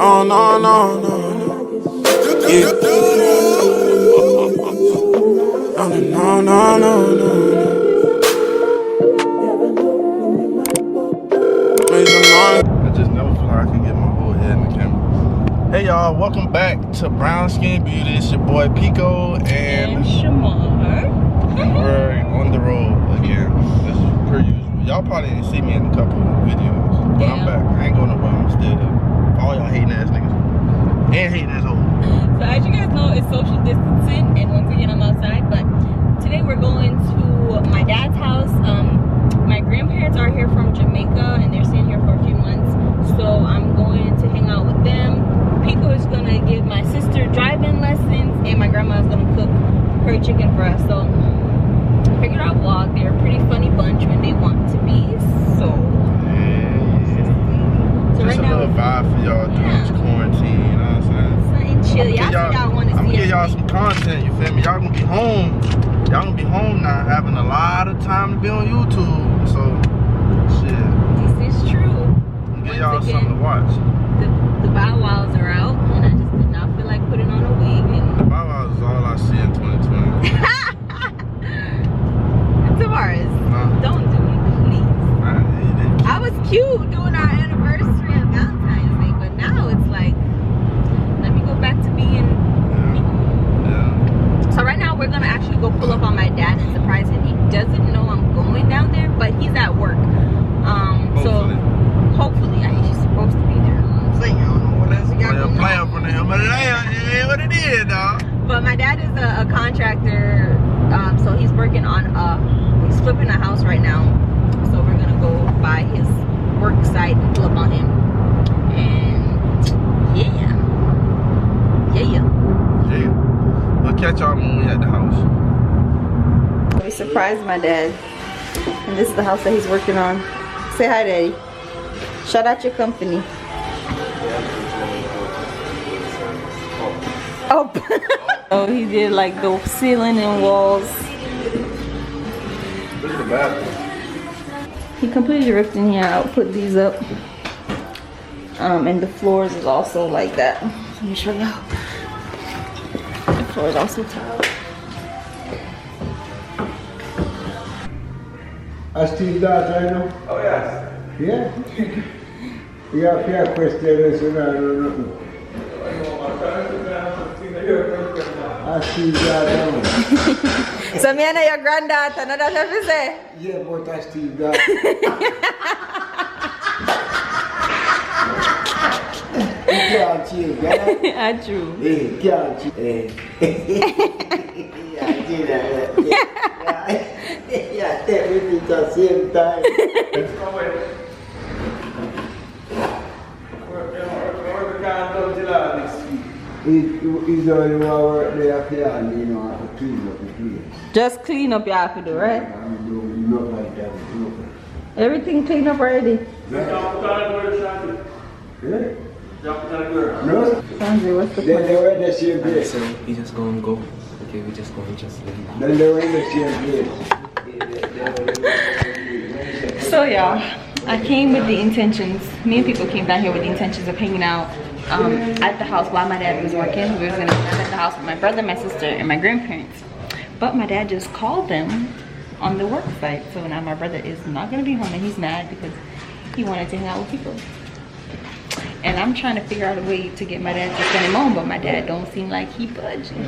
Oh no, no, no, no. Yeah. Oh no, no, no, no. I just never feel like I can get my whole head in the camera. Hey y'all, welcome back to Brown Skin Beauty. It's your boy Pico and Shamar. We're on the road again. This is per usual. Y'all probably didn't see me in a couple of videos, but I'm back. I ain't going nowhere. I'm still here. All y'all hating ass niggas and hating ass hoes. So as you guys know, it's social distancing, and once again I'm outside. But today we're going to my dad's house. My grandparents are here from Jamaica, and they're staying here for a few months. So I'm going to hang out with them. Pico is gonna give my sister driving lessons, and my grandma is gonna cook curry chicken for us. So I figured I'd vlog. They're a pretty funny bunch when they want to be. So just right a little vibe for y'all during this quarantine, you know what I'm saying? Something chill. Y'all want to see. I'm gonna give y'all some content, you feel me? Y'all gonna be home. Y'all gonna be home now, having a lot of time to be on YouTube. So, shit. This is true. I'm gonna give y'all something to watch. The bow wows are out, and I just did not feel like putting on a wig. And the bow wows is all I see in 2020. Tavares, don't do it, please. I was cute doing our anniversary of Valentine's Day, but now it's like, let me go back to being me. Yeah. So right now we're gonna actually go pull up on my dad and surprise him. He doesn't know I'm going down there, but he's at work. So hopefully he's supposed to be there. So I don't know what else he got going on. From him, but it ain't what it is, dog. But my dad is a contractor, so he's working on he's flipping a house right now. So we're gonna go by his work site and pull up on him. And yeah. We'll catch y'all when we at the house. We surprised my dad, and this is the house that he's working on. Say hi, Daddy. Shout out your company. Oh. Oh, he did like the ceiling and walls. Look at the bathroom. He completely ripped in here out, put these up. And the floors is also like that. Let me show you. The floor is also tiled. I still that right now? Oh yes. Yeah? You have fair questions, I don't know. I still that now. So me and your granddaughter, no that's what you say? Yeah, but I still that. You can't change that. True. Hey, can't change. Yeah, I did that. Yeah, everything at the same time. Let's go away. He's only work there for you, you know, to clean up the place. Just clean up your have to do, right? I mean, not like that. Everything clean up already. Yeah? No? Sanjay, what's the Then point? they were in the same place. So we just gonna go. Okay, we just gonna just leave. Then they were in the same place. So y'all, I came with the intentions, me and people came down here with the intentions of hanging out at the house while my dad was working. We were gonna hang out at the house with my brother, my sister, and my grandparents. But my dad just called them on the work site. So now my brother is not gonna be home, and he's mad because he wanted to hang out with people. And I'm trying to figure out a way to get my dad to send him home, but my dad don't seem like he budging.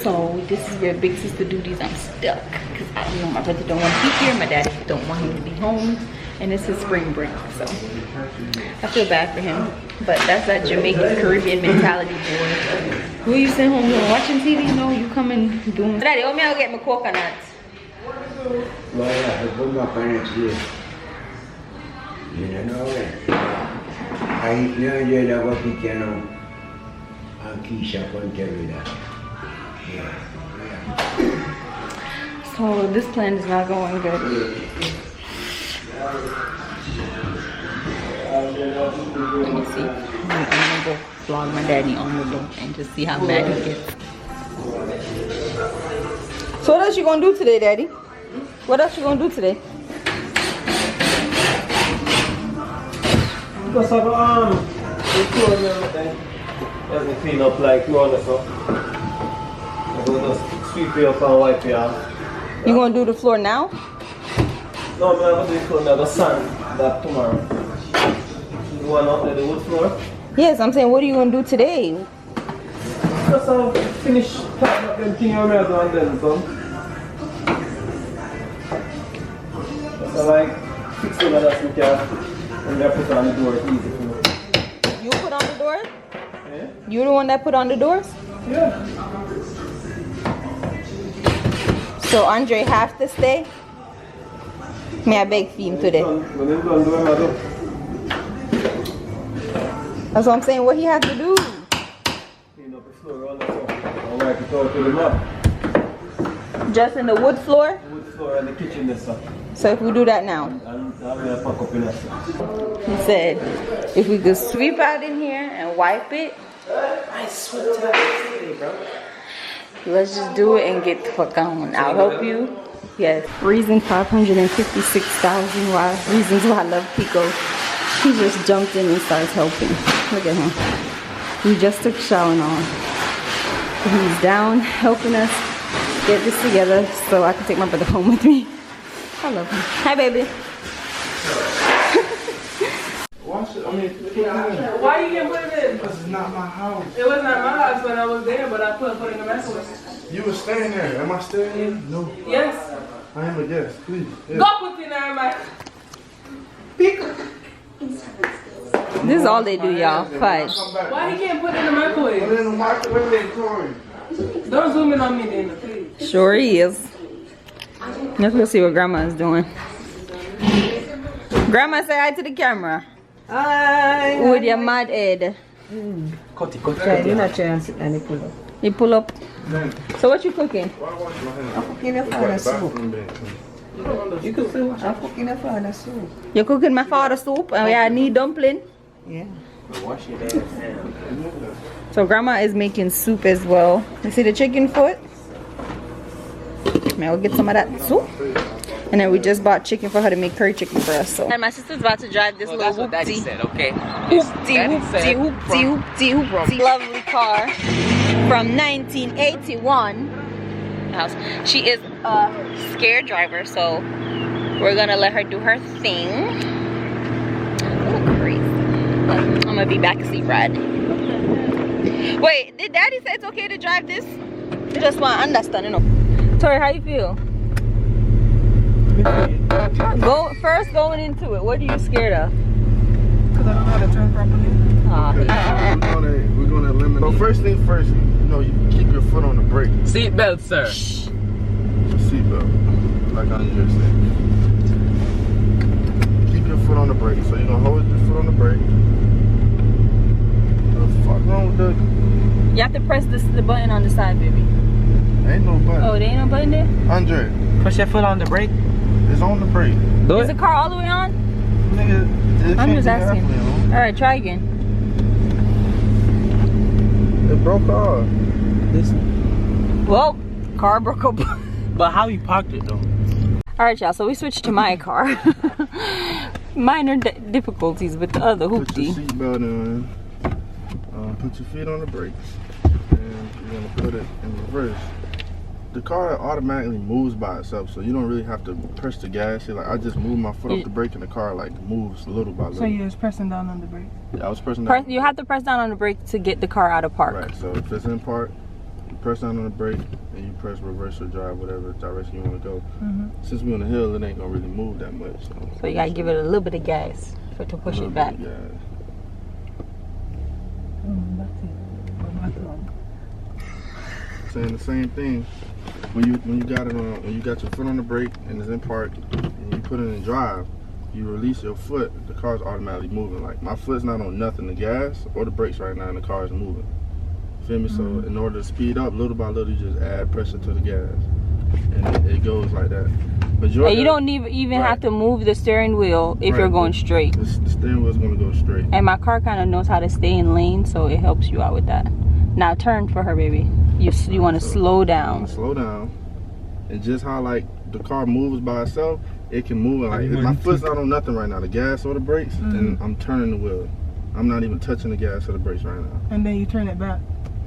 So this is where big sister duties, I'm stuck. Because I know my brother don't want to be here, my dad don't want him to be home, and it's his spring break, so I feel bad for him. But that's that Jamaican Caribbean mentality, boy. Who you send home watching TV? No, you coming doing. Daddy, let me go get my coconuts. Well, yeah, I put my parents here. You know what? I know you have a picture now. And Keisha can tell me that. Yeah. So this plan is not going good. Let me see. I'm gonna go vlog my daddy on the low and just see how mad he gets. So what else you gonna do today, Daddy? What else you gonna do today? Because of floor now, let me clean up like roller so. I'm gonna just sweep it up and wipe it off. You gonna do the floor now? No, I'm gonna do the floor now, the sand that tomorrow. You want up there, the wood floor? Yes, I'm saying, what are you gonna do today? Just finish packing up them things I'm gonna do and then done. So like, fix all of that we can, and then put on the door, it's easy for me. You put on the doors? Yeah? You the one that put on the doors? Yeah. So Andre have to stay? May I beg for him today? When it's done, do what I do. That's what I'm saying, what he have to do? Clean up the floor, all that stuff. And wipe it out to the map. Just in the wood floor? The wood floor and the kitchen this stuff. So if we do that now? And I'm gonna pack up in that stuff. He said, if we could sweep out in here and wipe it, I swept that yesterday, bro. let's just do it and get the fuck on. I'll help you. Yes. Reason 556,000 reasons why I love Pico. He just jumped in and starts helping. Look at him. He just took a shower on. He's down helping us get this together so I can take my brother home with me. I love him. Hi, baby. Wash it. I mean, put it in. Why you didn't put it in? This is not my house. It was not my house when I was there, but I put it in the microwave. You were staying there. Am I staying here? No. Yes. I am a guest. Please. Yes. Go put it in there, my pickle. This is all they do, y'all. Fight. Why you can't put it in the microwave? Put it in the microwave, Corey. Don't zoom in on me then, please. Sure he is. Let's go see what Grandma is doing. Grandma, say hi to the camera. Hi. With your mad head. Cut it. Try do not try and sit and pull up. You pull up. So what you cooking? I'm cooking a father soup. You can say what? I'm cooking a father soup. You're cooking my father soup and I need dumpling. Yeah. Wash your ass down. So Grandma is making soup as well. You see the chicken foot? May I get some of that soup? And then we just bought chicken for her to make curry chicken for us. So. And my sister's about to drive this little hoopty. Okay. Hoopty. Lovely car from 1981. House. She is a scared driver, so we're gonna let her do her thing. Oh, crazy. I'm gonna be backseat riding. Wait, did Daddy say it's okay to drive this? I just want to understand, you know. Tori, how you feel? First going into it, what are you scared of? Because I don't know how to turn properly. We're gonna eliminate. So first thing first, you know, you keep your foot on the brake. Seatbelt, sir. Seatbelt, like I just said. Keep your foot on the brake. So you're gonna hold your foot on the brake. What the fuck wrong with that? You have to press the button on the side, baby. Ain't no button. Oh, there ain't no button there? Andre, Push your foot on the brake. it's on the brake. Is the car all the way on? Nigga, I'm just asking. Alright, try again. It broke off. Well, car broke up. But how you parked it though? Alright, y'all, so we switched to my car. Minor difficulties with the other Put your hoopty. seatbelt in. Put your feet on the brakes. And you're gonna put it in reverse. The car automatically moves by itself, so you don't really have to press the gas. Like I just moved my foot off the brake and the car like moves little by little. So you're just pressing down on the brake? Yeah, I was pressing down. You have to press down on the brake to get the car out of park. Right, so if it's in park, you press down on the brake and you press reverse or drive, whatever direction you want to go. Since we're on the hill, it ain't gonna really move that much. So you gotta give it a little bit of gas to push it back. Yeah. Saying the same thing. When you got it on, when you got your foot on the brake and it's in park, and you put it in drive, you release your foot, the car's automatically moving. Like my foot's not on nothing, the gas or the brakes right now, and the car's moving. Feel me? So in order to speed up, little by little, you just add pressure to the gas, and it goes like that. But and you don't even have to move the steering wheel if you're going straight. The steering wheel's gonna go straight. And my car kind of knows how to stay in lane, so it helps you out with that. Now turn for her, baby. You want to slow down. Slow down. And just how like the car moves by itself, it can move. Like if my foot's not on nothing right now, the gas or the brakes, and I'm turning the wheel. I'm not even touching the gas or the brakes right now. And then you turn it back.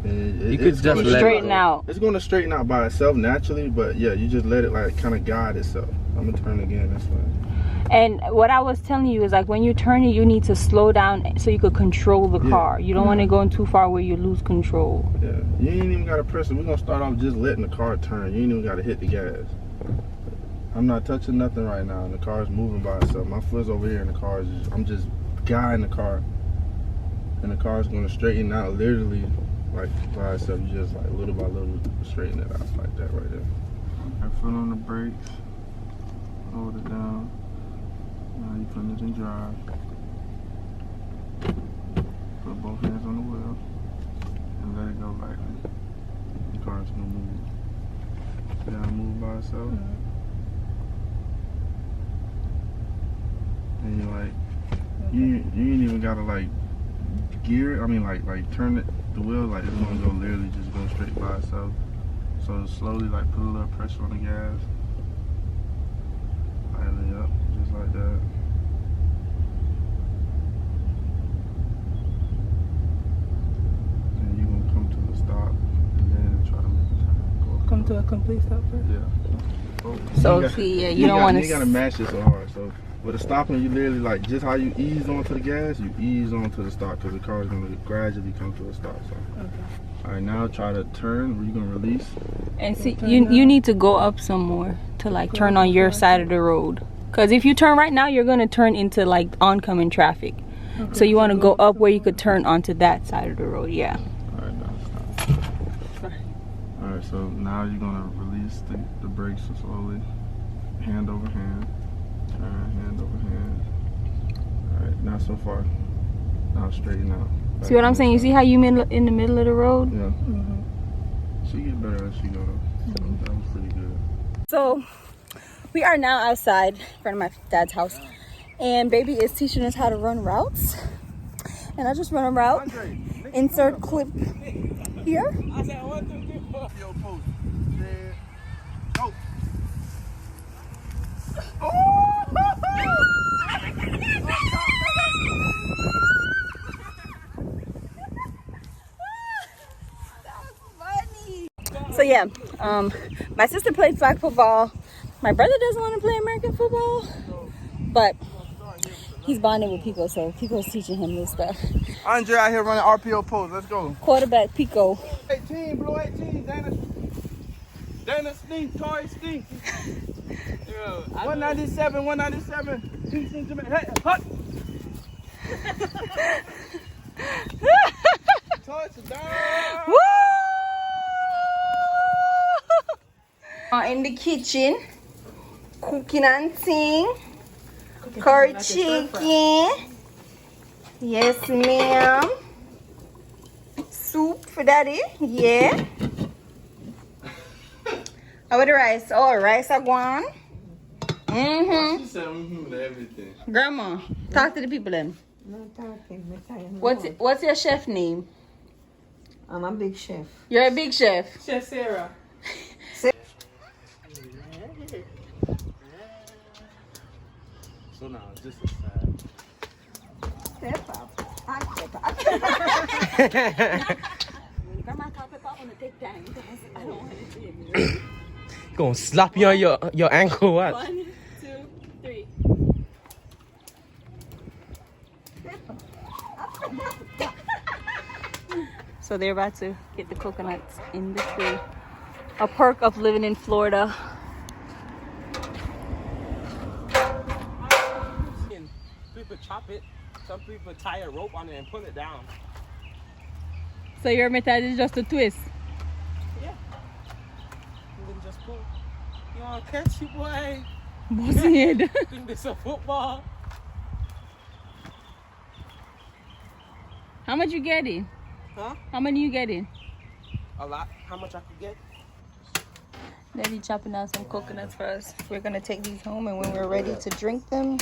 You could just let it straighten out. It's going to straighten out by itself naturally, but yeah, you just let it like kind of guide itself. I'm gonna turn again. That's fine. And what I was telling you is like when you're turning, you need to slow down so you could control the car. You don't want to go too far where you lose control. Yeah, you ain't even got to press it. We're gonna start off just letting the car turn. You ain't even got to hit the gas. I'm not touching nothing right now, and the car's moving by itself. My foot's over here, and the car is I'm just guiding the car, and the car's gonna straighten out literally like by itself. You just like little by little straighten it out like that right there. I foot on the brakes, hold it down. Now you put it in drive. Put both hands on the wheel and let it go lightly. The car's gonna move. See how it move by itself? And you like, you ain't even gotta like gear it. I mean like turn it, the wheel, like it's gonna go literally just go straight by itself. So slowly like put a little pressure on the gas. Lightly up, just like that. And you're gonna come to the stop and then try to make the turn. Come to a complete stop first. Yeah. So see, yeah, you don't want to. You gotta mash it so hard. So with the stopping, you literally like just how you ease onto the gas, you ease onto the stop because the car is gonna gradually come to a stop. So. Okay. All right, now try to turn. Where you gonna release? And see, you need to go up some more to like turn on your side of the road. Cause if you turn right now, you're gonna turn into like oncoming traffic. Okay. So you want to go up where you could turn onto that side of the road. Yeah. All right, now stop. All right, so now you're gonna release the brakes slowly, hand over hand, turn hand over hand. All right, not so far. Now straighten out. See what I'm saying? You see how you in the middle of the road? Yeah. She get better as she go though. So that was pretty good. So we are now outside in front of my dad's house, and baby is teaching us how to run routes. And I just run a route. Insert clip here. I said 1, 2, 3, 4. Yo, post. Go. So yeah, my sister played flag football. My brother doesn't want to play American football, but he's bonding with Pico, so Pico's teaching him new stuff. Andre out here running RPO pose. Let's go. Quarterback Pico. 18, blue 18, Dana stink, Toy stink. 197, 197. Hey, hut. Touchdown. Woo! In the kitchen, cooking and thing. Curry chicken. Yes, ma'am. Soup for daddy. Yeah. How about the rice? Oh, rice are gone. She said to everything. Grandma, talk to the people then. No talking. What's your chef name? I'm a big chef. You're a big chef. Chef Sarah. So now, this is sad. Grandma thought pepper on the take time. I don't want to see it. Gonna slap you on your ankle, what? 1, 2, 3. So they're about to get the coconuts in the tree. A perk of living in Florida. People chop it. Some people tie a rope on it and pull it down. So your method is just a twist. Yeah. And then just pull. You wanna catch you, boy? Bossy head. Think this a football? How much you getting? Huh? How many you getting? A lot. How much I could get? Daddy chopping out some coconuts for us. We're gonna take these home, and when we're ready to drink them,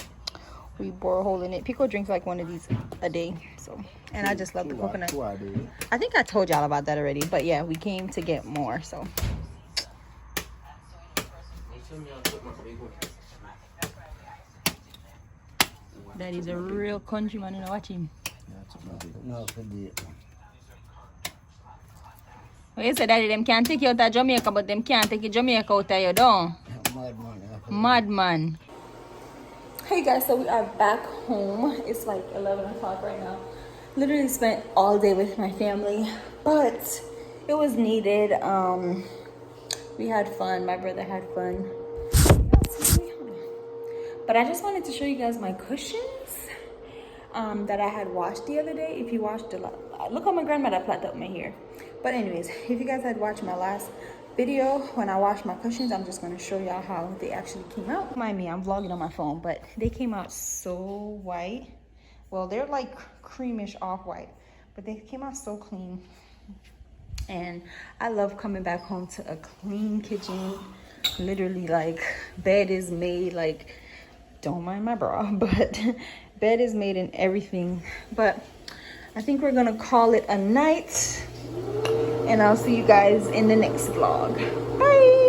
we bore a hole in it. Pico drinks like one of these a day, so. And I just love the coconut. I think I told y'all about that already, but yeah, we came to get more, so. Daddy's a real countryman, and I watch him. No, for the Well, you said daddy them can't take you out of Jamaica, but them can't take you Jamaica out of you, don't? Madman. Hey guys, so we are back home. It's like 11 o'clock right now. Literally spent all day with my family, but it was needed. We had fun. My brother had fun. But I just wanted to show you guys my cushions that I had washed the other day. If you watched look how my grandmother plaited up my hair. But anyways, if you guys had watched my last video when I washed my cushions, I'm just going to show y'all how they actually came out. Mind me, I'm vlogging on my phone, but they came out so white. Well, they're like creamish off-white, but they came out so clean. And I love coming back home to a clean kitchen. Literally, like, bed is made, like, don't mind my bra, but bed is made and everything. But I think we're gonna call it a night, and I'll see you guys in the next vlog. Bye.